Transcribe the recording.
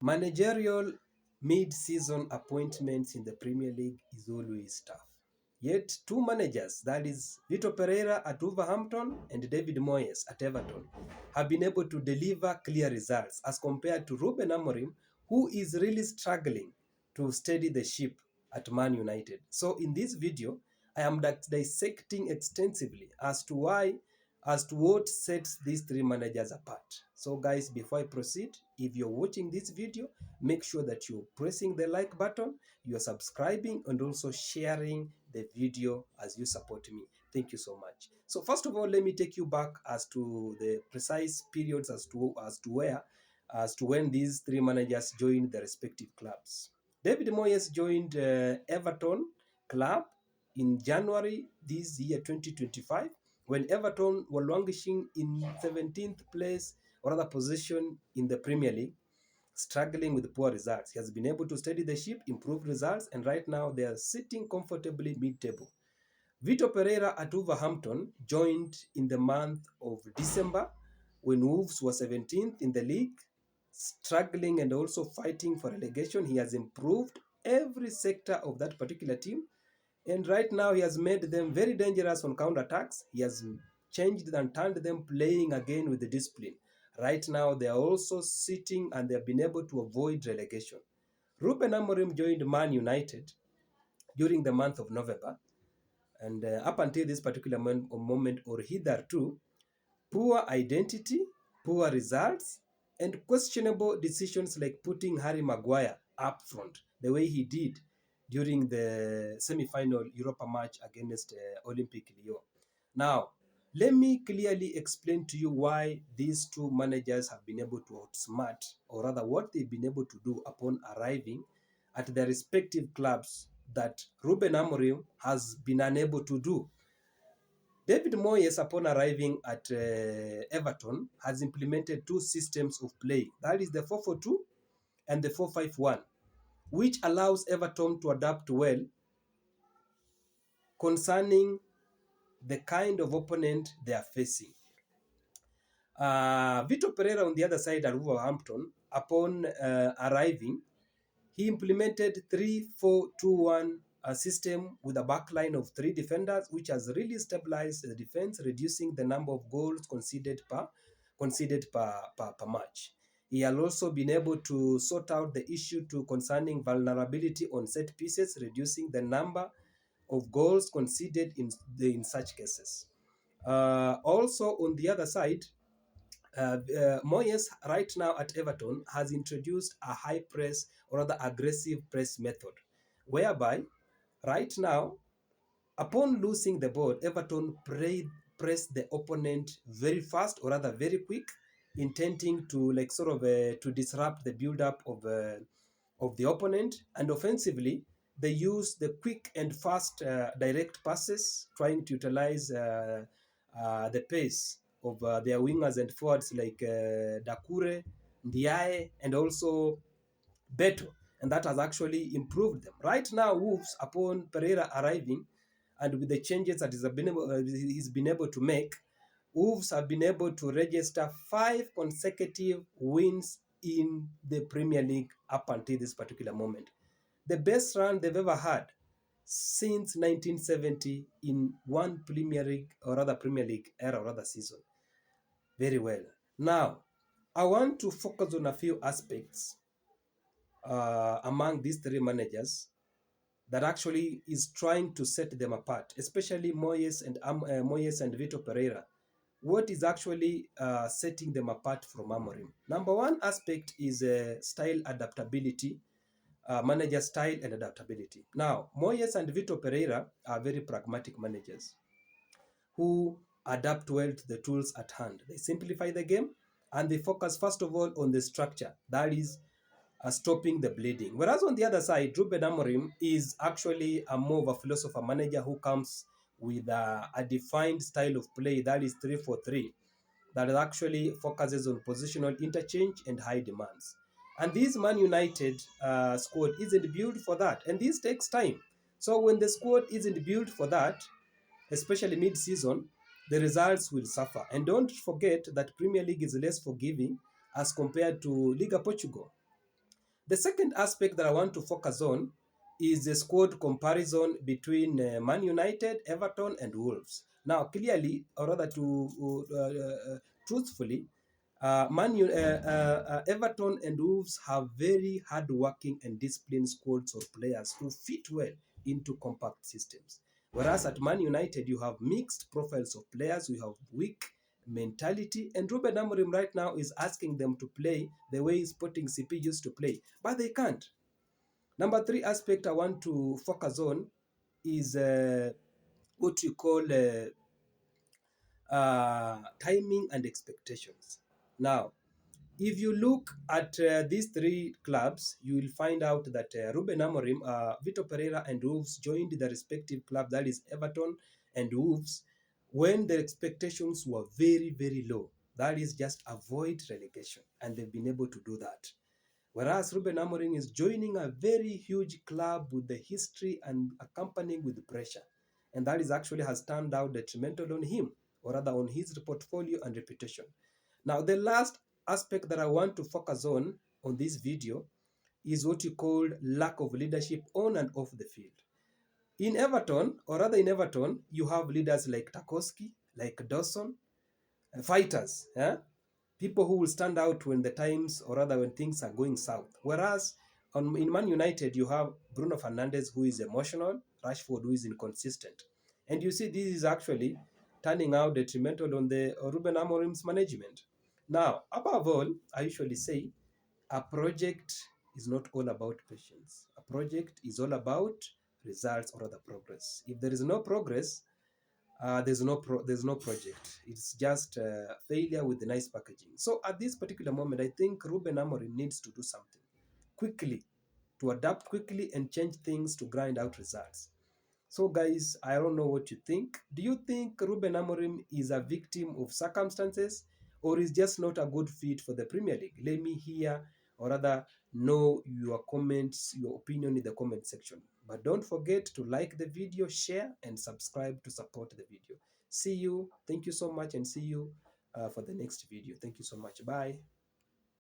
Managerial mid-season appointments in the Premier League is always tough. Yet two managers, that is Vitor Pereira at Wolverhampton and David Moyes at Everton, have been able to deliver clear results as compared to Ruben Amorim, who is really struggling to steady the ship at Man United. So in this video, I am dissecting extensively as to what sets these three managers apart. So guys, before I proceed, if you're watching this video, make sure that you're pressing the like button, you're subscribing, and also sharing the video as you support me. Thank you so much. So first of all, let me take you back as to the precise periods as to when these three managers joined the respective clubs. David Moyes joined Everton club in January this year 2025, when Everton were languishing in 17th place or other position in the Premier League, struggling with poor results. He has been able to steady the ship, improve results, and right now they are sitting comfortably mid-table. Vitor Pereira at Wolverhampton joined in the month of December when Wolves were 17th in the league, struggling and also fighting for relegation. He has improved every sector of that particular team, and right now he has made them very dangerous on counter-attacks. He has changed and turned them playing again with the discipline. Right now they are also sitting and they have been able to avoid relegation. Ruben Amorim joined Man United during the month of November, and up until this particular moment or hitherto, poor identity, poor results, and questionable decisions like putting Harry Maguire up front the way he did during the semi-final Europa match against Olympique Lyon. Now, let me clearly explain to you why these two managers have been able to outsmart, or rather what they've been able to do upon arriving at their respective clubs that Ruben Amorim has been unable to do. David Moyes, upon arriving at Everton, has implemented two systems of play. That is the 4-4-2 and the 4-5-1, which allows Everton to adapt well concerning the kind of opponent they are facing. Vitor Pereira, on the other side at Wolverhampton, upon arriving, he implemented 3-4-2-1 system with a backline of three defenders, which has really stabilized the defense, reducing the number of goals conceded per match. He has also been able to sort out the issue concerning vulnerability on set pieces, reducing the number of goals conceded in such cases. Also, on the other side, Moyes right now at Everton has introduced a high press or rather aggressive press method, whereby right now, upon losing the ball, Everton press the opponent very fast or rather very quick, intending to to disrupt the build-up of the opponent, and offensively they use the quick and fast direct passes, trying to utilize the pace of their wingers and forwards like Dakure, Ndiaye, and also Beto, and that has actually improved them. Right now, Wolves, upon Pereira arriving, and with the changes that he's been able to make, Wolves have been able to register 5 consecutive wins in the Premier League up until this particular moment. The best run they've ever had since 1970 in one Premier League era or rather season. Very well. Now, I want to focus on a few aspects among these three managers that actually is trying to set them apart, especially Moyes and Vitor Pereira. What is actually setting them apart from Amorim? Number one aspect is style adaptability, manager style and adaptability. Now, Moyes and Vitor Pereira are very pragmatic managers who adapt well to the tools at hand. They simplify the game and they focus first of all on the structure, that is stopping the bleeding. Whereas on the other side, Ruben Amorim is actually a more of a philosopher manager who comes with a defined style of play, that is 3-4-3, that actually focuses on positional interchange and high demands. And this Man United squad isn't built for that, and this takes time. So when the squad isn't built for that, especially mid-season, the results will suffer. And don't forget that Premier League is less forgiving as compared to Liga Portugal. The second aspect that I want to focus on is the squad comparison between Man United, Everton, and Wolves. Now, clearly, or rather truthfully, Everton and Wolves have very hard-working and disciplined squads of players who fit well into compact systems. Whereas at Man United, you have mixed profiles of players. You have weak mentality, and Ruben Amorim right now is asking them to play the way Sporting CP used to play, but they can't. Number three aspect I want to focus on is what you call timing and expectations. Now, if you look at these three clubs, you will find out that Ruben Amorim, Vitor Pereira, and Wolves joined the respective club, that is Everton and Wolves, when the expectations were very, very low. That is just avoid relegation, and they've been able to do that. Whereas Ruben Amorim is joining a very huge club with the history and accompanying with pressure. And that is actually has turned out detrimental on him, or rather on his portfolio and reputation. Now, the last aspect that I want to focus on this video is what you call lack of leadership on and off the field. In Everton, or rather in Everton, you have leaders like Tarkowski, like Dawson, fighters, people who will stand out when the times, or rather when things are going south. Whereas in Man United, you have Bruno Fernandes, who is emotional, Rashford, who is inconsistent. And you see, this is actually turning out detrimental on the Ruben Amorim's management. Now, above all, I usually say a project is not all about patience. A project is all about results or other progress. If there is no progress, there's no project. It's just failure with the nice packaging. So at this particular moment, I think Ruben Amorim needs to do something quickly, to adapt quickly and change things to grind out results. So guys, I don't know what you think. Do you think Ruben Amorim is a victim of circumstances, or is just not a good fit for the Premier League? Let me hear, or rather know your comments, your opinion in the comment section. But don't forget to like the video, share, and subscribe to support the video. See you. Thank you so much, and see you for the next video. Thank you so much. Bye.